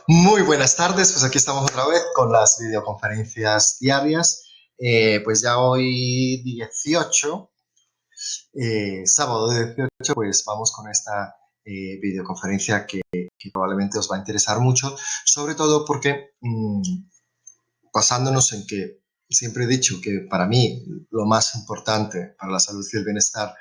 Muy buenas tardes, pues aquí estamos otra vez con las videoconferencias diarias. Pues ya hoy 18, sábado 18, pues vamos con esta videoconferencia que probablemente os va a interesar mucho, sobre todo porque basándonos en que siempre he dicho que para mí lo más importante para la salud y el bienestar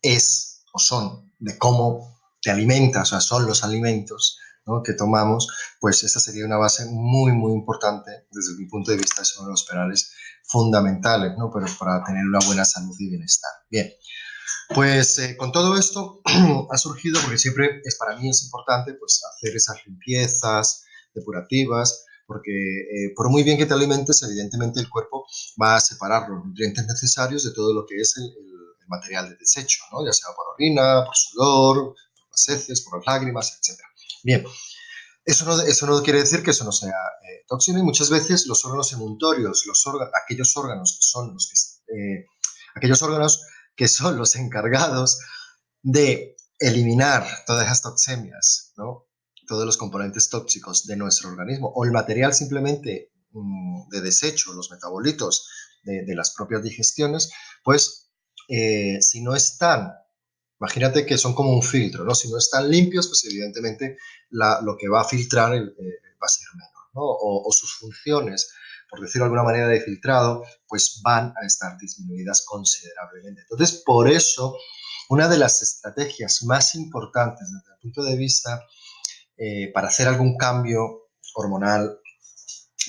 es o son de cómo te alimentas, o sea, son los alimentos, ¿no?, que tomamos, pues esta sería una base muy, muy importante desde mi punto de vista, son los penales fundamentales, ¿no?, pero para tener una buena salud y bienestar. Bien, pues con todo esto ha surgido, porque siempre es para mí es importante pues hacer esas limpiezas depurativas, porque por muy bien que te alimentes, evidentemente el cuerpo va a separar los nutrientes necesarios de todo lo que es el material de desecho, ¿no?, ya sea por orina, por sudor, por las heces, por las lágrimas, etcétera. Bien, eso no quiere decir que eso no sea tóxico, y muchas veces los órganos emuntorios, aquellos órganos que son aquellos órganos que son los encargados de eliminar todas las toxemias, ¿no?, todos los componentes tóxicos de nuestro organismo, o el material simplemente de desecho, los metabolitos de las propias digestiones, pues si no están, imagínate que son como un filtro, ¿no?, si no están limpios, pues evidentemente lo que va a filtrar va a ser menos, ¿no?, o sus funciones, por decirlo de alguna manera, de filtrado, pues van a estar disminuidas considerablemente. Entonces, por eso, una de las estrategias más importantes desde el punto de vista para hacer algún cambio hormonal,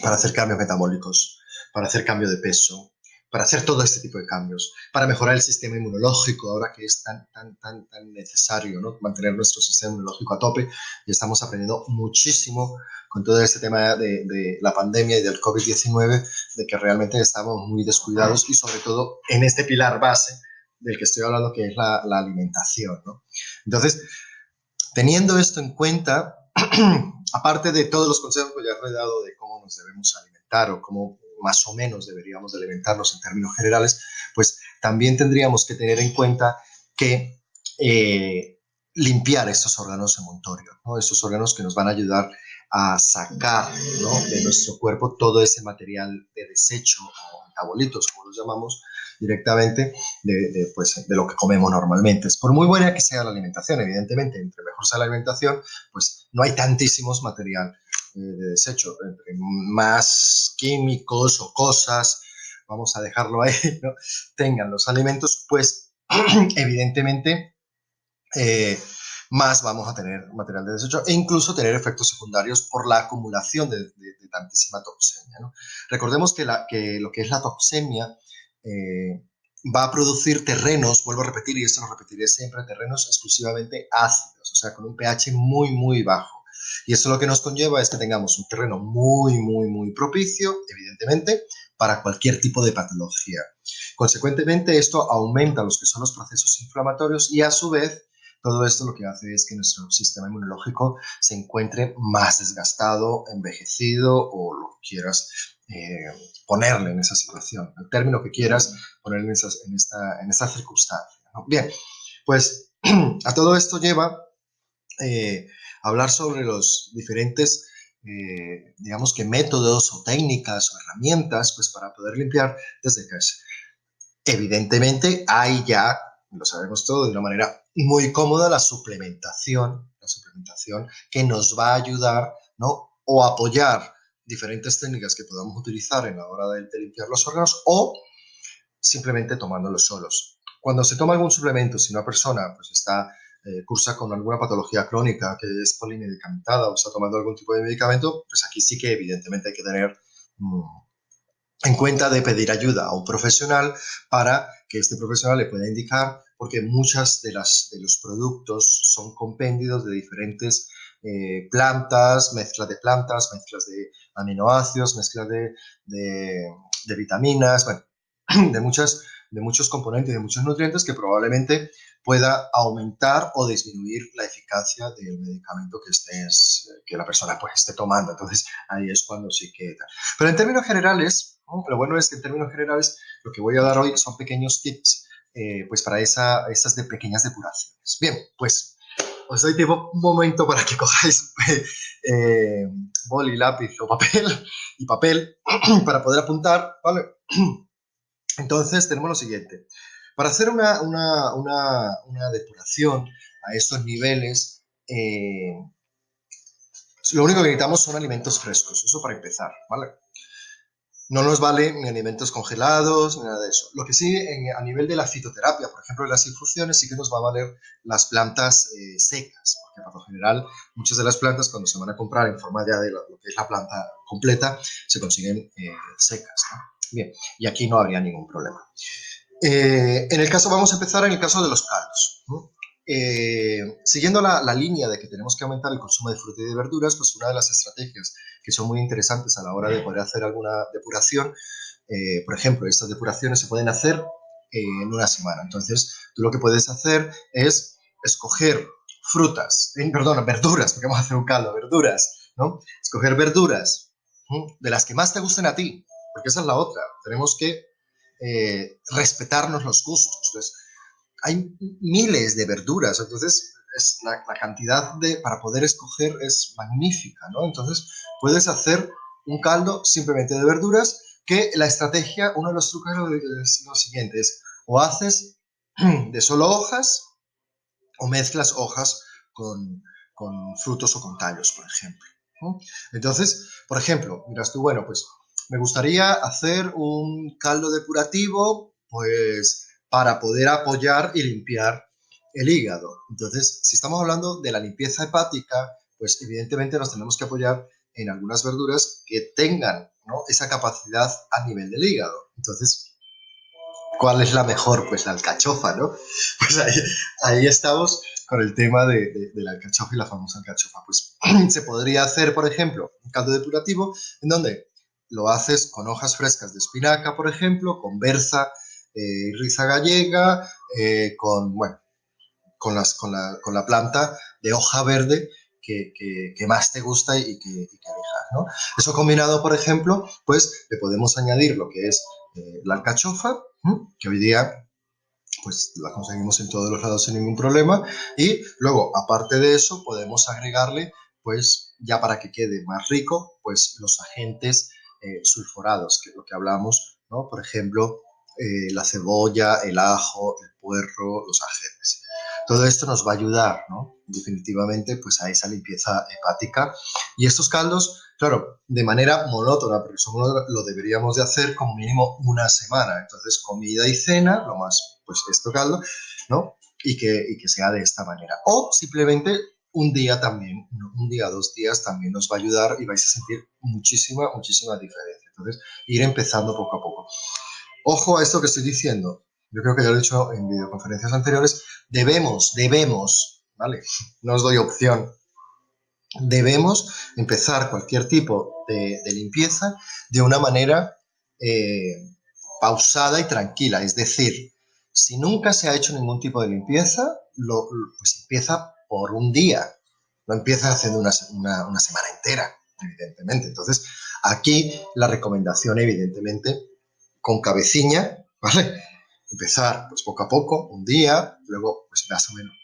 para hacer cambios metabólicos, para hacer cambio de peso, para hacer todo este tipo de cambios, para mejorar el sistema inmunológico, ahora que es tan necesario, ¿no?, mantener nuestro sistema inmunológico a tope, y estamos aprendiendo muchísimo con todo este tema de la pandemia y del COVID-19, de que realmente estamos muy descuidados, y sobre todo en este pilar base del que estoy hablando, que es la alimentación, ¿no? Entonces, teniendo esto en cuenta, aparte de todos los consejos que ya os he dado de cómo nos debemos alimentar o cómo más o menos deberíamos de alimentarnos en términos generales, pues también tendríamos que tener en cuenta que limpiar estos órganos emuntorios, ¿no?, estos órganos que nos van a ayudar a sacar, ¿no?, de nuestro cuerpo todo ese material de desecho o metabolitos, como los llamamos directamente, pues, de lo que comemos normalmente. Es por muy buena que sea la alimentación, evidentemente, entre mejor sea la alimentación, pues no hay tantísimos material de desecho. Entre más químicos o cosas, vamos a dejarlo ahí, ¿no?, tengan los alimentos, pues evidentemente eh, más vamos a tener material de desecho, e incluso tener efectos secundarios por la acumulación de tantísima toxemia, ¿no? Recordemos que lo que es la toxemia va a producir terrenos, vuelvo a repetir, y esto lo repetiré siempre, terrenos exclusivamente ácidos, o sea, con un pH muy, muy bajo. Y eso lo que nos conlleva es que tengamos un terreno muy, muy, muy propicio, evidentemente, para cualquier tipo de patología. Consecuentemente, esto aumenta los que son los procesos inflamatorios, y a su vez todo esto lo que hace es que nuestro sistema inmunológico se encuentre más desgastado, envejecido, o lo que quieras ponerle en esa situación, el término que quieras ponerle en esta circunstancia, ¿no? Bien, pues a todo esto lleva hablar sobre los diferentes, digamos que métodos o técnicas o herramientas, pues para poder limpiar desde casa. Evidentemente hay ya, lo sabemos todo, de una manera muy cómoda, la suplementación que nos va a ayudar, ¿no?, o apoyar diferentes técnicas que podamos utilizar en la hora de limpiar los órganos, o simplemente tomándolos solos. Cuando se toma algún suplemento, si una persona pues cursa con alguna patología crónica que es polimedicamentada o está tomando algún tipo de medicamento, pues aquí sí que evidentemente hay que tener en cuenta de pedir ayuda a un profesional para que este profesional le pueda indicar, porque muchas de los productos son compendios de diferentes plantas, mezclas de aminoácidos, mezclas de vitaminas, bueno, de, de muchos componentes, de muchos nutrientes, que probablemente pueda aumentar o disminuir la eficacia del medicamento que la persona pues esté tomando. Entonces ahí es cuando sí que... Pero en términos generales, ¿no?, lo bueno es que en términos generales lo que voy a dar hoy son pequeños tips pues para esas pequeñas depuraciones. Bien, pues os doy tiempo un momento para que cojáis eh, boli, lápiz o papel y papel para poder apuntar, ¿vale? Entonces tenemos lo siguiente. Para hacer una depuración a estos niveles, lo único que necesitamos son alimentos frescos, eso para empezar, ¿vale? No nos vale ni alimentos congelados, ni nada de eso. Lo que sí, a nivel de la fitoterapia, por ejemplo, en las infusiones, sí que nos va a valer las plantas secas, porque por lo general muchas de las plantas cuando se van a comprar en forma ya de lo que es la planta completa, se consiguen secas, ¿no? Bien, y aquí no habría ningún problema. En el caso, vamos a empezar en el caso de los caldos, ¿no? Siguiendo la línea de que tenemos que aumentar el consumo de fruta y de verduras, pues una de las estrategias que son muy interesantes a la hora de poder hacer alguna depuración, por ejemplo, estas depuraciones se pueden hacer en una semana. Entonces, tú lo que puedes hacer es escoger verduras, porque vamos a hacer un caldo, verduras, ¿no? Escoger verduras, ¿no?, de las que más te gusten a ti, porque esa es la otra. Tenemos que respetarnos los gustos. Entonces, hay miles de verduras, entonces la cantidad para poder escoger es magnífica, ¿no? Entonces, puedes hacer un caldo simplemente de verduras, que la estrategia, uno de los trucos es lo siguiente, es o haces de solo hojas o mezclas hojas con frutos o con tallos, por ejemplo, ¿no? Entonces, por ejemplo, miras tú, bueno, pues me gustaría hacer un caldo depurativo, pues para poder apoyar y limpiar el hígado. Entonces, si estamos hablando de la limpieza hepática, pues evidentemente nos tenemos que apoyar en algunas verduras que tengan, ¿no?, esa capacidad a nivel del hígado. Entonces, ¿cuál es la mejor? Pues la alcachofa, ¿no? Pues ahí estamos con el tema de la alcachofa y la famosa alcachofa. Pues se podría hacer, por ejemplo, un caldo depurativo en donde lo haces con hojas frescas de espinaca, por ejemplo, con berza, risa gallega, bueno, con la planta de hoja verde que más te gusta y que elijas, ¿no? Eso combinado, por ejemplo, pues le podemos añadir lo que es la alcachofa, que hoy día pues la conseguimos en todos los lados sin ningún problema, y luego, aparte de eso, podemos agregarle, pues ya para que quede más rico, pues los agentes sulfurados, que es lo que hablamos, ¿no? Por ejemplo, la cebolla, el ajo, el puerro, los ajetes. Todo esto nos va a ayudar, ¿no?, definitivamente, pues a esa limpieza hepática. Y estos caldos, claro, de manera monótona, porque solo lo deberíamos de hacer como mínimo una semana. Entonces, comida y cena, lo más, pues esto caldo, ¿no? Y que sea de esta manera. O simplemente un día también, un día, 2 días también nos va a ayudar y vais a sentir muchísima, muchísima diferencia. Entonces, ir empezando poco a poco. Ojo a esto que estoy diciendo. Yo creo que ya lo he dicho en videoconferencias anteriores. Debemos, ¿vale? No os doy opción. Debemos empezar cualquier tipo de limpieza de una manera pausada y tranquila. Es decir, si nunca se ha hecho ningún tipo de limpieza, pues empieza por un día. No empieza haciendo una semana entera, evidentemente. Entonces, aquí la recomendación, evidentemente, con cabeciña, ¿vale? Empezar pues poco a poco, un día, luego pues más o menos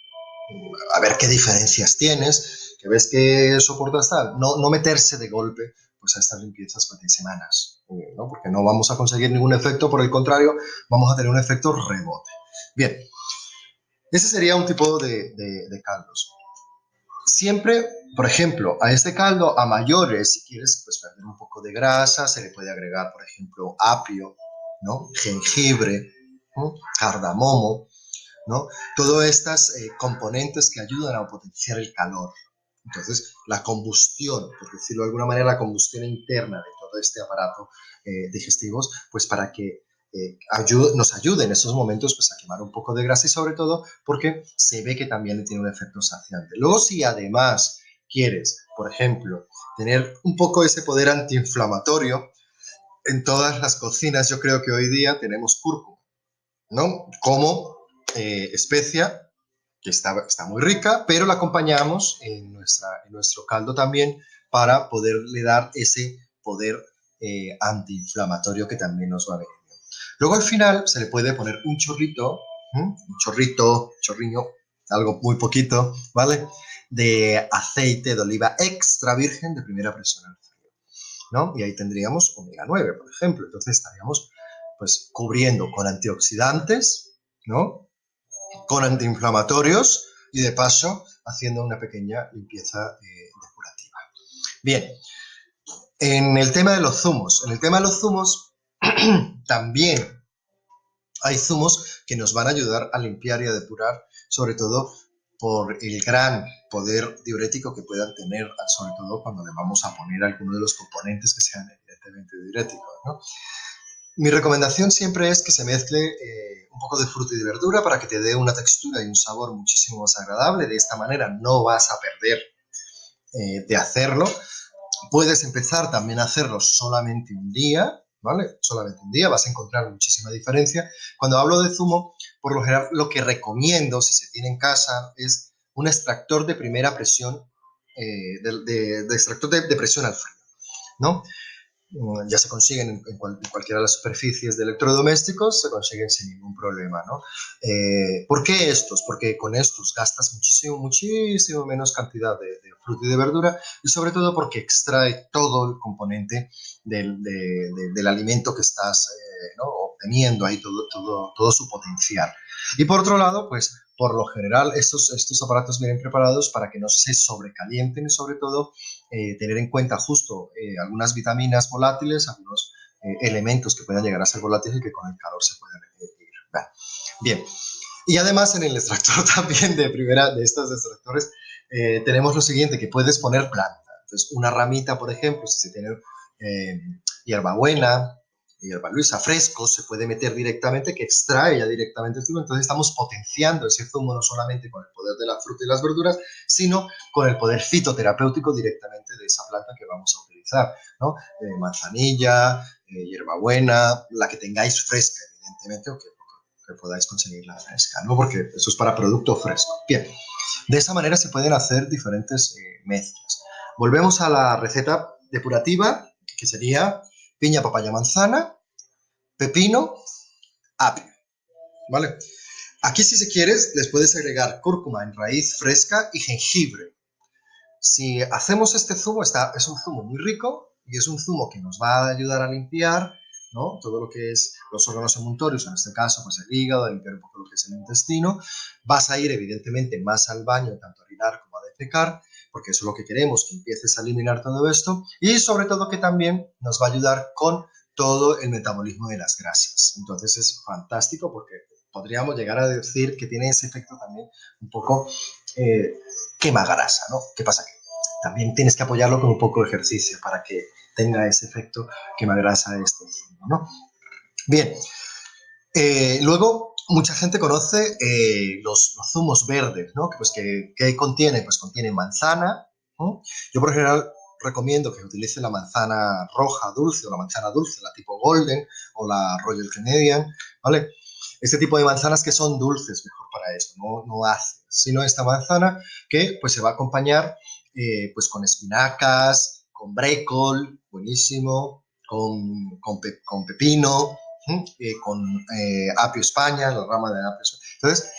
a ver qué diferencias tienes, que ves que soportas tal, no meterse de golpe pues a estas limpiezas pues, de semanas, ¿no? Porque no vamos a conseguir ningún efecto, por el contrario, vamos a tener un efecto rebote. Bien, ese sería un tipo de caldos. Siempre, por ejemplo, a este caldo, a mayores, si quieres pues perder un poco de grasa, se le puede agregar, por ejemplo, apio, ¿no?, jengibre, ¿no?, cardamomo, ¿no? Todos estos componentes que ayudan a potenciar el calor. Entonces, la combustión, por decirlo de alguna manera, la combustión interna de todo este aparato digestivos, pues para que nos ayude en esos momentos pues, a quemar un poco de grasa y sobre todo porque se ve que también tiene un efecto saciante. Luego, si además quieres, por ejemplo, tener un poco ese poder antiinflamatorio, en todas las cocinas yo creo que hoy día tenemos cúrcuma, ¿no?, como especia, que está muy rica, pero la acompañamos en nuestro caldo también para poderle dar ese poder antiinflamatorio que también nos va a venir. Luego al final se le puede poner un chorrito, un chorriño, algo muy poquito, ¿vale? De aceite de oliva extra virgen de primera presión al frío, ¿no? Y ahí tendríamos omega 9, por ejemplo. Entonces estaríamos pues cubriendo con antioxidantes, ¿no? Con antiinflamatorios y de paso haciendo una pequeña limpieza depurativa. Bien, en el tema de los zumos, también hay zumos que nos van a ayudar a limpiar y a depurar, sobre todo por el gran poder diurético que puedan tener, sobre todo cuando le vamos a poner alguno de los componentes que sean evidentemente diuréticos, ¿no? Mi recomendación siempre es que se mezcle un poco de fruta y de verdura para que te dé una textura y un sabor muchísimo más agradable. De esta manera no vas a perder de hacerlo. Puedes empezar también a hacerlo solamente un día, ¿vale? Solamente un día, vas a encontrar muchísima diferencia. Cuando hablo de zumo, por lo general lo que recomiendo, si se tiene en casa, es un extractor de primera presión, de extractor de presión al frío, ¿no? Ya se consiguen en cualquiera de las superficies de electrodomésticos, se consiguen sin ningún problema, ¿no? ¿Por qué estos? Porque con estos gastas muchísimo menos cantidad de fruta y de verdura, y sobre todo porque extrae todo el componente del alimento que estás ¿no? obteniendo ahí, todo su potencial. Y por otro lado, pues por lo general estos aparatos vienen preparados para que no se sobrecalienten y sobre todo tener en cuenta justo algunas vitaminas volátiles, algunos elementos que puedan llegar a ser volátiles y que con el calor se pueden ir. Bien, y además en el extractor también de estos extractores tenemos lo siguiente, que puedes poner planta. Entonces una ramita, por ejemplo, si se tiene hierbabuena, hierba luisa, fresco, se puede meter directamente, que extrae ya directamente el zumo. Entonces estamos potenciando ese zumo no solamente con el poder de la fruta y las verduras, sino con el poder fitoterapéutico directamente de esa planta que vamos a utilizar, ¿no? Manzanilla, hierbabuena, la que tengáis fresca, evidentemente, o que podáis conseguirla fresca, ¿no? Porque eso es para producto fresco. Bien, de esa manera se pueden hacer diferentes mezclas. Volvemos a la receta depurativa, que sería piña, papaya, manzana, pepino, apio, ¿vale? Aquí, si se quieres, les puedes agregar cúrcuma en raíz fresca y jengibre. Si hacemos este zumo, es un zumo muy rico y es un zumo que nos va a ayudar a limpiar, ¿no? Todo lo que es los órganos emuntorios, en este caso, pues el hígado, a limpiar un poco lo que es el intestino. Vas a ir, evidentemente, más al baño, tanto a orinar como a defecar, porque eso es lo que queremos, que empieces a eliminar todo esto. Y sobre todo que también nos va a ayudar con todo el metabolismo de las grasas. Entonces es fantástico porque podríamos llegar a decir que tiene ese efecto también un poco quema grasa, ¿no? ¿Qué pasa? Que también tienes que apoyarlo con un poco de ejercicio para que tenga ese efecto quema grasa este zumo, ¿no? Bien, luego mucha gente conoce los zumos verdes, ¿no? ¿Qué contiene? Pues contiene manzana, ¿no? Yo por general recomiendo que utilice la manzana roja dulce o la manzana dulce, la tipo Golden o la Royal Canadian, ¿vale? Este tipo de manzanas que son dulces, mejor para eso, no ácidas, sino esta manzana que pues se va a acompañar pues con espinacas, con brécol, buenísimo, con pepino, con apio España, la rama de apio España. Entonces,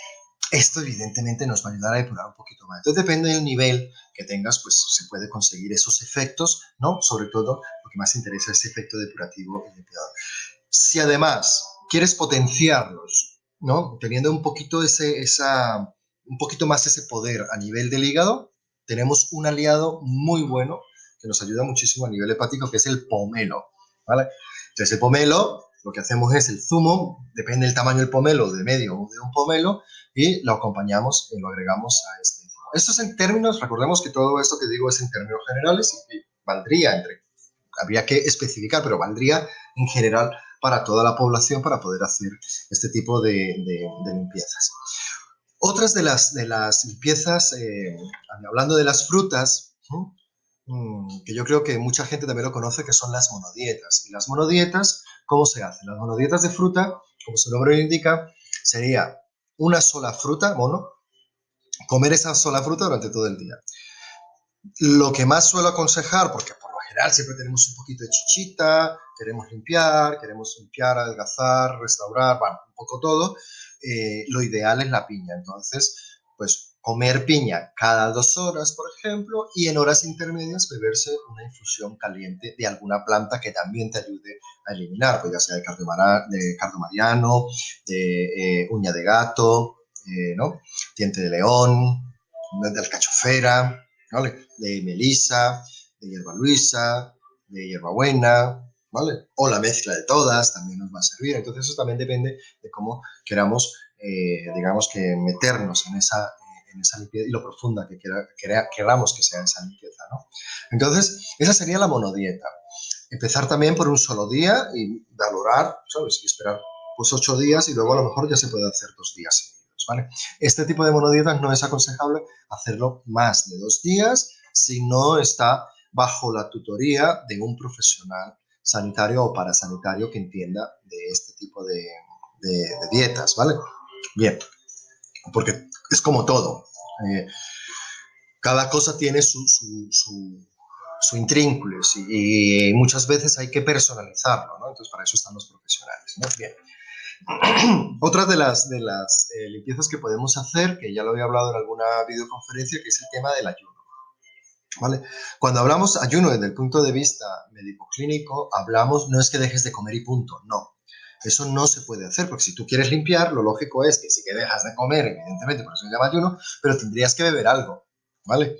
esto evidentemente nos va a ayudar a depurar un poquito más. Entonces, depende del nivel que tengas, pues se puede conseguir esos efectos, ¿no? Sobre todo, lo que más interesa es ese efecto depurativo y limpiador. Si además quieres potenciarlos, ¿no? Teniendo un poquito un poquito más ese poder a nivel del hígado, tenemos un aliado muy bueno que nos ayuda muchísimo a nivel hepático, que es el pomelo, ¿vale? Entonces el pomelo, lo que hacemos es el zumo, depende del tamaño del pomelo, de medio o de un pomelo, y lo acompañamos y lo agregamos a este zumo. Esto es en términos, recordemos que todo esto que digo es en términos generales y valdría habría que especificar, pero valdría en general para toda la población para poder hacer este tipo de limpiezas. Otras de las limpiezas, hablando de las frutas, que yo creo que mucha gente también lo conoce, que son las monodietas. Y las monodietas, ¿cómo se hacen? Las monodietas de fruta, como su nombre lo indica, sería una sola fruta, mono, comer esa sola fruta durante todo el día. Lo que más suelo aconsejar, porque por lo general siempre tenemos un poquito de chichita, queremos limpiar, adelgazar, restaurar, bueno, un poco todo, lo ideal es la piña. Entonces, pues comer piña cada 2 horas, por ejemplo, y en horas intermedias beberse una infusión caliente de alguna planta que también te ayude a eliminar, pues ya sea de cardomariano, de uña de gato, ¿no? Diente de león, de alcachofera, ¿vale? De melisa, de hierba luisa, de hierbabuena, ¿vale? O la mezcla de todas también nos va a servir. Entonces eso también depende de cómo queramos, digamos, que meternos en esa limpieza y lo profunda que queramos que sea esa limpieza, ¿no? Entonces, esa sería la monodieta. Empezar también por un solo día y valorar, ¿sabes? Y esperar pues 8 días y luego a lo mejor ya se puede hacer 2 días seguidos, ¿vale? Este tipo de monodietas no es aconsejable hacerlo más de 2 días si no está bajo la tutoría de un profesional sanitario o parasanitario que entienda de este tipo de dietas, ¿vale? Bien, porque es como todo. Eh, Cada cosa tiene su intrínculos y muchas veces hay que personalizarlo, ¿no? Entonces, para eso están los profesionales, ¿no? Bien. Otra de las limpiezas que podemos hacer, que ya lo había hablado en alguna videoconferencia, que es el tema del ayuno, ¿vale? Cuando hablamos ayuno desde el punto de vista médico-clínico, hablamos, no es que dejes de comer y punto, no. Eso no se puede hacer, porque si tú quieres limpiar, lo lógico es que sí que dejas de comer, evidentemente, por eso se llama ayuno, pero tendrías que beber algo, ¿vale?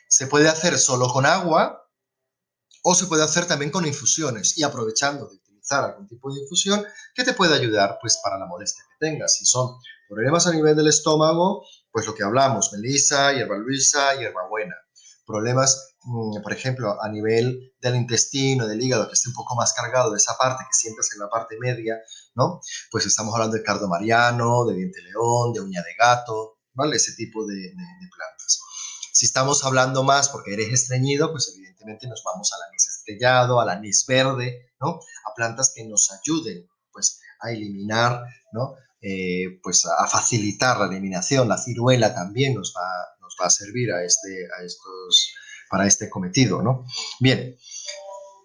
Se puede hacer solo con agua o se puede hacer también con infusiones y aprovechando de utilizar algún tipo de infusión que te puede ayudar pues para la molestia que tengas. Si son problemas a nivel del estómago, pues lo que hablamos, melisa, hierba luisa, hierbabuena. Problemas, por ejemplo, a nivel del intestino, del hígado, que esté un poco más cargado de esa parte que sientas en la parte media, ¿no? Pues estamos hablando de cardomariano, de diente león, de uña de gato, ¿vale? Ese tipo de plantas. Si estamos hablando más porque eres estreñido, pues evidentemente nos vamos al anís estrellado, al anís verde, ¿no? A plantas que nos ayuden, pues, a eliminar, ¿no? Pues a facilitar la eliminación. La ciruela también nos va a servir para este cometido, ¿no? Bien,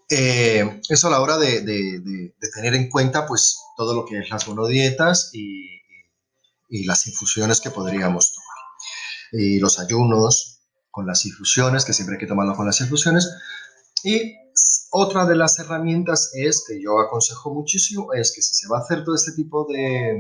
eso a la hora de tener en cuenta, pues, todo lo que es las monodietas y las infusiones que podríamos tomar y los ayunos con las infusiones, que siempre hay que tomarlo con las infusiones. Y otra de las herramientas es, que yo aconsejo muchísimo, es que si se va a hacer todo este tipo de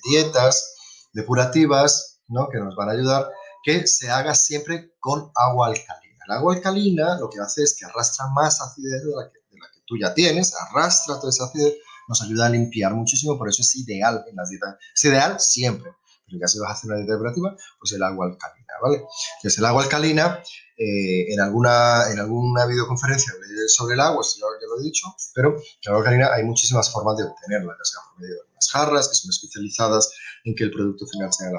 dietas depurativas, ¿no? Que nos van a ayudar, que se haga siempre con agua alcalina. El agua alcalina lo que hace es que arrastra más acidez de la que tú ya tienes, arrastra toda esa acidez, nos ayuda a limpiar muchísimo, por eso es ideal en las dietas. Es ideal siempre, pero ya si vas a hacer una dieta depurativa, pues el agua alcalina, ¿vale? Entonces el agua alcalina, en alguna videoconferencia hablé sobre el agua, ya lo he dicho, pero el agua alcalina hay muchísimas formas de obtenerla, ya sea por medio de unas jarras que son especializadas en que el producto final sea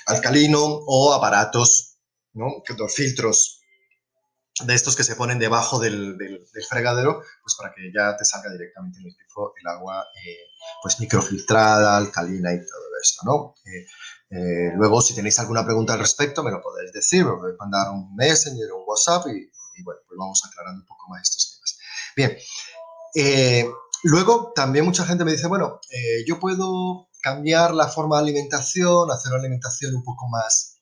alcalino o aparatos, ¿no? Los filtros de estos que se ponen debajo del fregadero, pues para que ya te salga directamente en el grifo el agua pues microfiltrada, alcalina y todo esto, ¿no? Luego, si tenéis alguna pregunta al respecto, me lo podéis decir, me podéis mandar un Messenger o un WhatsApp y bueno, pues vamos aclarando un poco más estos temas. Bien, luego también mucha gente me dice, bueno, yo puedo cambiar la forma de alimentación, hacer una alimentación un poco más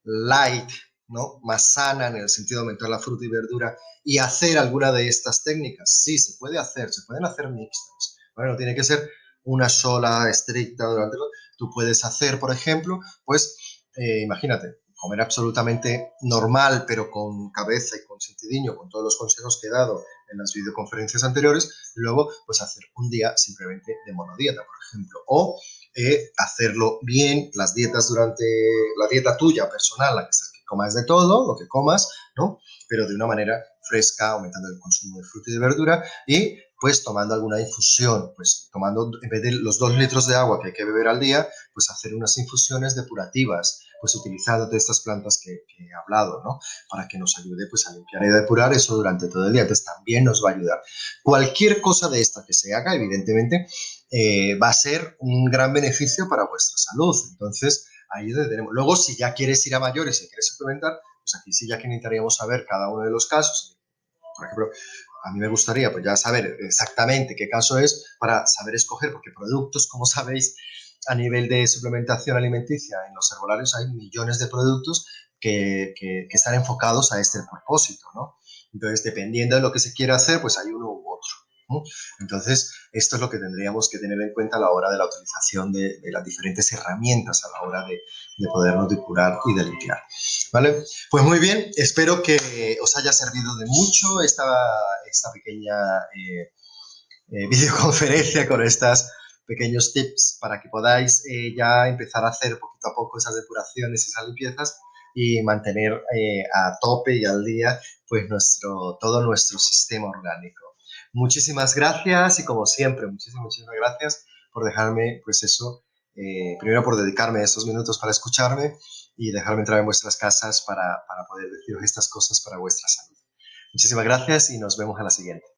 light, ¿no? Más sana en el sentido de aumentar la fruta y verdura y hacer alguna de estas técnicas. Sí, se puede hacer, se pueden hacer mixtas. Bueno, no tiene que ser una sola estricta durante todo. Tú puedes hacer, por ejemplo, pues imagínate, comer absolutamente normal, pero con cabeza y con sentidiño, con todos los consejos que he dado en las videoconferencias anteriores, y luego pues hacer un día simplemente de monodieta, por ejemplo, o hacerlo bien, las dietas durante la dieta tuya personal, la que comas de todo, lo que comas, ¿no? Pero de una manera fresca, aumentando el consumo de fruta y de verdura y pues tomando alguna infusión, pues tomando, en vez de los 2 litros de agua que hay que beber al día, pues hacer unas infusiones depurativas, pues utilizando todas estas plantas que he hablado, ¿no? Para que nos ayude pues a limpiar y depurar eso durante todo el día, entonces también nos va a ayudar. Cualquier cosa de esta que se haga, evidentemente, va a ser un gran beneficio para vuestra salud. Entonces, ahí tenemos. Luego, si ya quieres ir a mayores y quieres suplementar, pues aquí sí ya que necesitaríamos saber cada uno de los casos. Por ejemplo, a mí me gustaría pues ya saber exactamente qué caso es para saber escoger, porque productos, como sabéis, a nivel de suplementación alimenticia, en los herbolarios hay millones de productos que están enfocados a este propósito, ¿no? Entonces, dependiendo de lo que se quiera hacer, pues hay uno u otro, ¿no? Entonces, esto es lo que tendríamos que tener en cuenta a la hora de la utilización de las diferentes herramientas a la hora de podernos depurar y de limpiar, ¿vale? Pues muy bien, espero que os haya servido de mucho esta pequeña videoconferencia con estos pequeños tips para que podáis ya empezar a hacer poquito a poco esas depuraciones y esas limpiezas y mantener a tope y al día pues todo nuestro sistema orgánico. Muchísimas gracias y como siempre, muchísimas gracias por dejarme, pues eso, primero por dedicarme esos minutos para escucharme y dejarme entrar en vuestras casas para poder deciros estas cosas para vuestra salud. Muchísimas gracias y nos vemos a la siguiente.